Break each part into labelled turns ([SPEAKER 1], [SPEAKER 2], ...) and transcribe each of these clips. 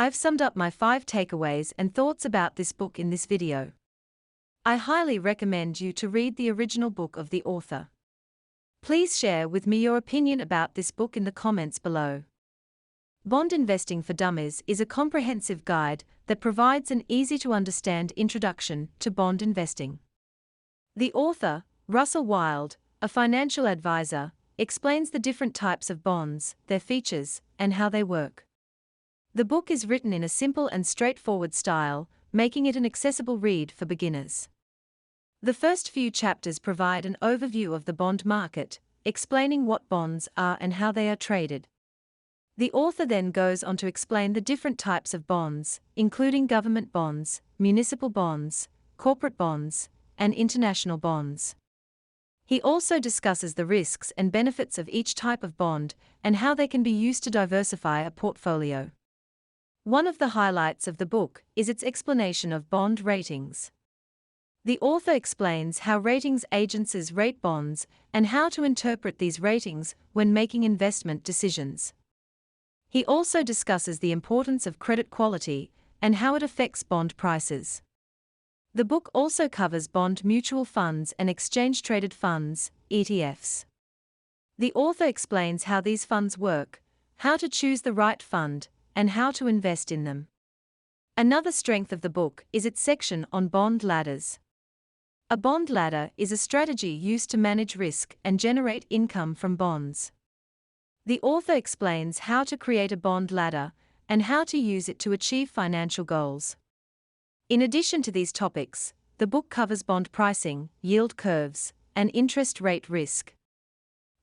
[SPEAKER 1] I've summed up my 5 takeaways and thoughts about this book in this video. I highly recommend you to read the original book of the author. Please share with me your opinion about this book in the comments below. Bond Investing for Dummies is a comprehensive guide that provides an easy-to-understand introduction to bond investing. The author, Russell Wild, a financial advisor, explains the different types of bonds, their features, and how they work. The book is written in a simple and straightforward style, making it an accessible read for beginners. The first few chapters provide an overview of the bond market, explaining what bonds are and how they are traded. The author then goes on to explain the different types of bonds, including government bonds, municipal bonds, corporate bonds, and international bonds. He also discusses the risks and benefits of each type of bond and how they can be used to diversify a portfolio. One of the highlights of the book is its explanation of bond ratings. The author explains how ratings agencies rate bonds and how to interpret these ratings when making investment decisions. He also discusses the importance of credit quality and how it affects bond prices. The book also covers bond mutual funds and exchange-traded funds, ETFs. The author explains how these funds work, how to choose the right fund, and how to invest in them. Another strength of the book is its section on bond ladders. A bond ladder is a strategy used to manage risk and generate income from bonds. The author explains how to create a bond ladder and how to use it to achieve financial goals. In addition to these topics, the book covers bond pricing, yield curves, and interest rate risk.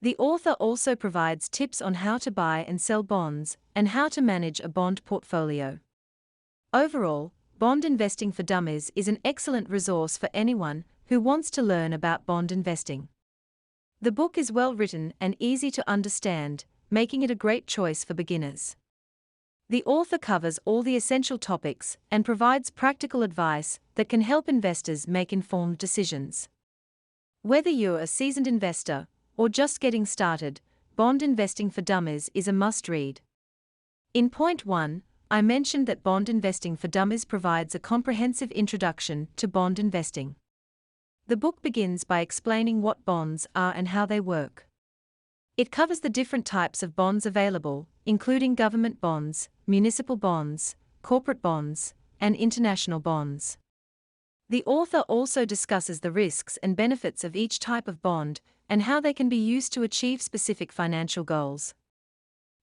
[SPEAKER 1] The author also provides tips on how to buy and sell bonds and how to manage a bond portfolio. Overall, Bond Investing for Dummies is an excellent resource for anyone who wants to learn about bond investing. The book is well written and easy to understand, making it a great choice for beginners. The author covers all the essential topics and provides practical advice that can help investors make informed decisions. Whether you're a seasoned investor or just getting started, Bond Investing for Dummies is a must-read. In point 1, I mentioned that Bond Investing for Dummies provides a comprehensive introduction to bond investing. The book begins by explaining what bonds are and how they work. It covers the different types of bonds available, including government bonds, municipal bonds, corporate bonds, and international bonds. The author also discusses the risks and benefits of each type of bond and how they can be used to achieve specific financial goals.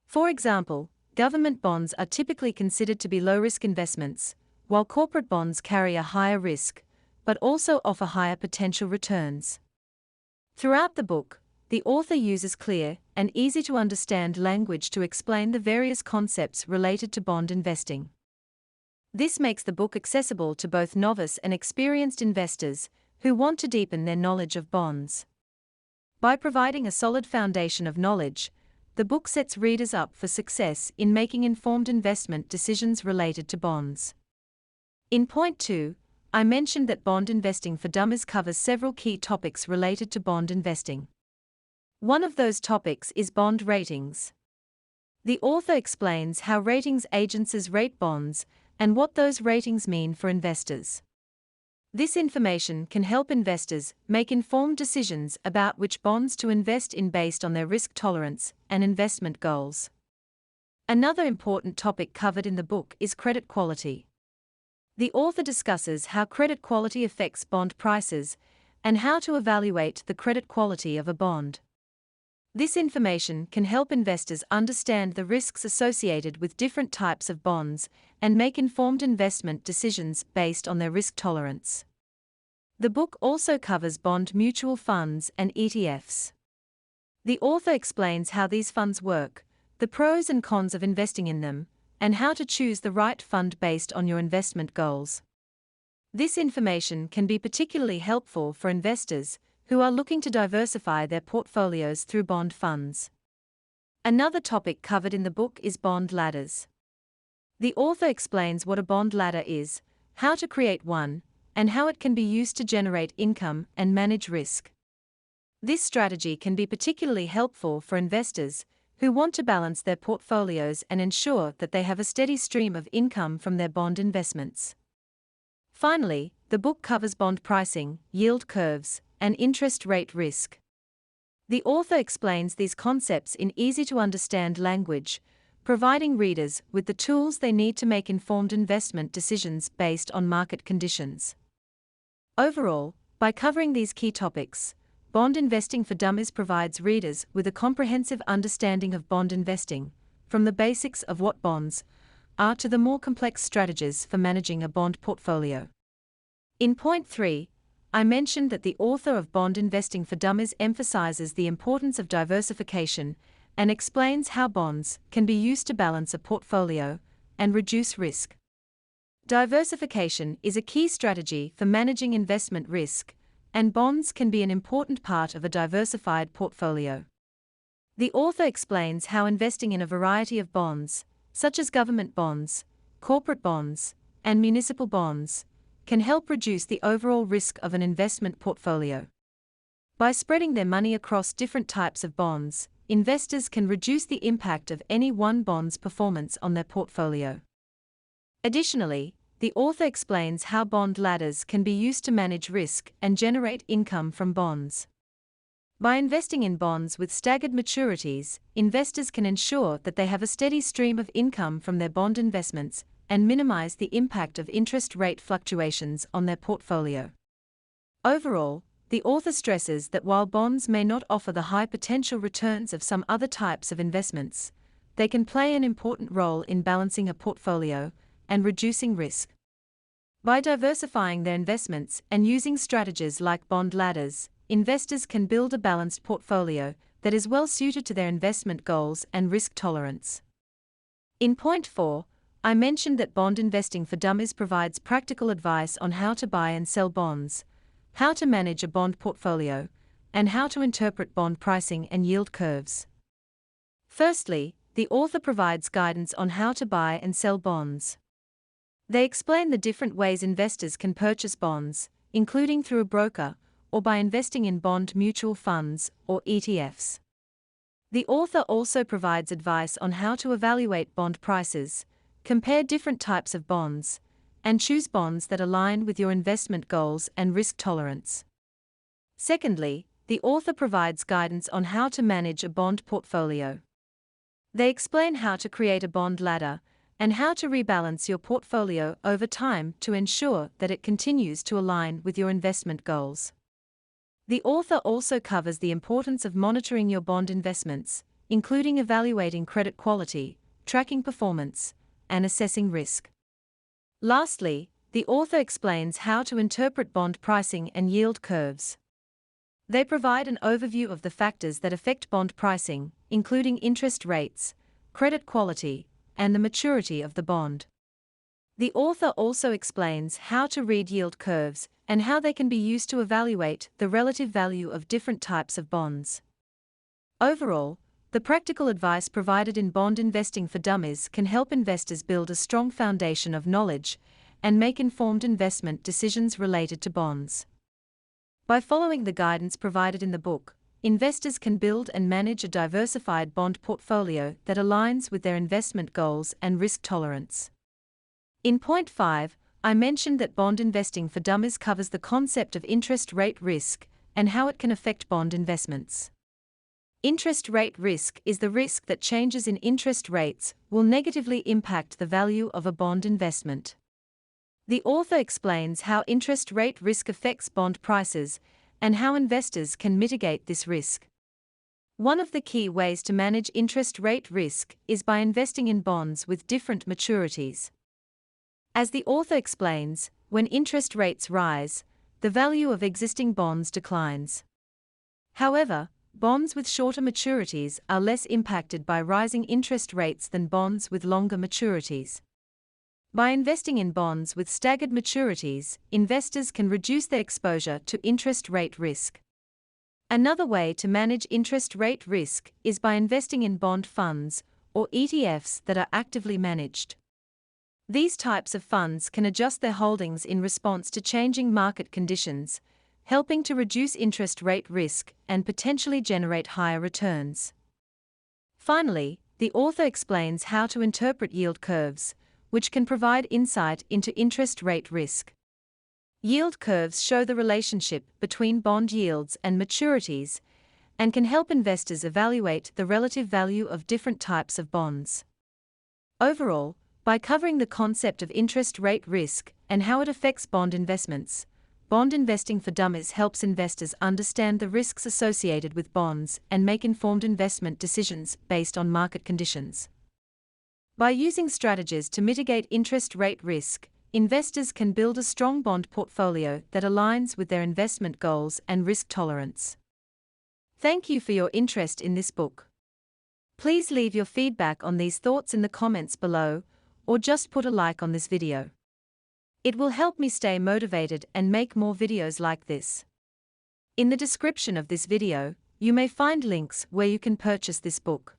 [SPEAKER 1] For example, government bonds are typically considered to be low-risk investments, while corporate bonds carry a higher risk, but also offer higher potential returns. Throughout the book, the author uses clear and easy-to-understand language to explain the various concepts related to bond investing. This makes the book accessible to both novice and experienced investors who want to deepen their knowledge of bonds. By providing a solid foundation of knowledge, the book sets readers up for success in making informed investment decisions related to bonds. In point 2, I mentioned that Bond Investing for Dummies covers several key topics related to bond investing. One of those topics is bond ratings. The author explains how ratings agencies rate bonds and what those ratings mean for investors. This information can help investors make informed decisions about which bonds to invest in based on their risk tolerance and investment goals. Another important topic covered in the book is credit quality. The author discusses how credit quality affects bond prices and how to evaluate the credit quality of a bond. This information can help investors understand the risks associated with different types of bonds and make informed investment decisions based on their risk tolerance. The book also covers bond mutual funds and ETFs. The author explains how these funds work, the pros and cons of investing in them, and how to choose the right fund based on your investment goals. This information can be particularly helpful for investors who are looking to diversify their portfolios through bond funds. Another topic covered in the book is bond ladders. The author explains what a bond ladder is, how to create one, and how it can be used to generate income and manage risk. This strategy can be particularly helpful for investors who want to balance their portfolios and ensure that they have a steady stream of income from their bond investments. Finally, the book covers bond pricing, yield curves, and interest rate risk. The author explains these concepts in easy-to-understand language, providing readers with the tools they need to make informed investment decisions based on market conditions. Overall, by covering these key topics, Bond Investing for Dummies provides readers with a comprehensive understanding of bond investing, from the basics of what bonds are to the more complex strategies for managing a bond portfolio. In point 3, I mentioned that the author of Bond Investing for Dummies emphasizes the importance of diversification and explains how bonds can be used to balance a portfolio and reduce risk. Diversification is a key strategy for managing investment risk, and bonds can be an important part of a diversified portfolio. The author explains how investing in a variety of bonds, such as government bonds, corporate bonds, and municipal bonds, can help reduce the overall risk of an investment portfolio. By spreading their money across different types of bonds, investors can reduce the impact of any one bond's performance on their portfolio. Additionally, the author explains how bond ladders can be used to manage risk and generate income from bonds. By investing in bonds with staggered maturities, investors can ensure that they have a steady stream of income from their bond investments and minimize the impact of interest rate fluctuations on their portfolio. Overall, the author stresses that while bonds may not offer the high potential returns of some other types of investments, they can play an important role in balancing a portfolio and reducing risk. By diversifying their investments and using strategies like bond ladders, investors can build a balanced portfolio that is well suited to their investment goals and risk tolerance. In point 4, I mentioned that Bond Investing for Dummies provides practical advice on how to buy and sell bonds, how to manage a bond portfolio, and how to interpret bond pricing and yield curves. Firstly, the author provides guidance on how to buy and sell bonds. They explain the different ways investors can purchase bonds, including through a broker, or by investing in bond mutual funds, or ETFs. The author also provides advice on how to evaluate bond prices, compare different types of bonds, and choose bonds that align with your investment goals and risk tolerance. Secondly, the author provides guidance on how to manage a bond portfolio. They explain how to create a bond ladder and how to rebalance your portfolio over time to ensure that it continues to align with your investment goals. The author also covers the importance of monitoring your bond investments, including evaluating credit quality, tracking performance, and assessing risk. Lastly, the author explains how to interpret bond pricing and yield curves. They provide an overview of the factors that affect bond pricing, including interest rates, credit quality, and the maturity of the bond. The author also explains how to read yield curves and how they can be used to evaluate the relative value of different types of bonds. Overall, the practical advice provided in Bond Investing for Dummies can help investors build a strong foundation of knowledge and make informed investment decisions related to bonds. By following the guidance provided in the book, investors can build and manage a diversified bond portfolio that aligns with their investment goals and risk tolerance. In point 5, I mentioned that Bond Investing for Dummies covers the concept of interest rate risk and how it can affect bond investments. Interest rate risk is the risk that changes in interest rates will negatively impact the value of a bond investment. The author explains how interest rate risk affects bond prices and how investors can mitigate this risk. One of the key ways to manage interest rate risk is by investing in bonds with different maturities. As the author explains, when interest rates rise, the value of existing bonds declines. However, bonds with shorter maturities are less impacted by rising interest rates than bonds with longer maturities. By investing in bonds with staggered maturities, investors can reduce their exposure to interest rate risk. Another way to manage interest rate risk is by investing in bond funds, or ETFs, that are actively managed. These types of funds can adjust their holdings in response to changing market conditions, helping to reduce interest rate risk and potentially generate higher returns. Finally, the author explains how to interpret yield curves, which can provide insight into interest rate risk. Yield curves show the relationship between bond yields and maturities and can help investors evaluate the relative value of different types of bonds. Overall, by covering the concept of interest rate risk and how it affects bond investments, Bond Investing for Dummies helps investors understand the risks associated with bonds and make informed investment decisions based on market conditions. By using strategies to mitigate interest rate risk, investors can build a strong bond portfolio that aligns with their investment goals and risk tolerance. Thank you for your interest in this book. Please leave your feedback on these thoughts in the comments below, or just put a like on this video. It will help me stay motivated and make more videos like this. In the description of this video, you may find links where you can purchase this book.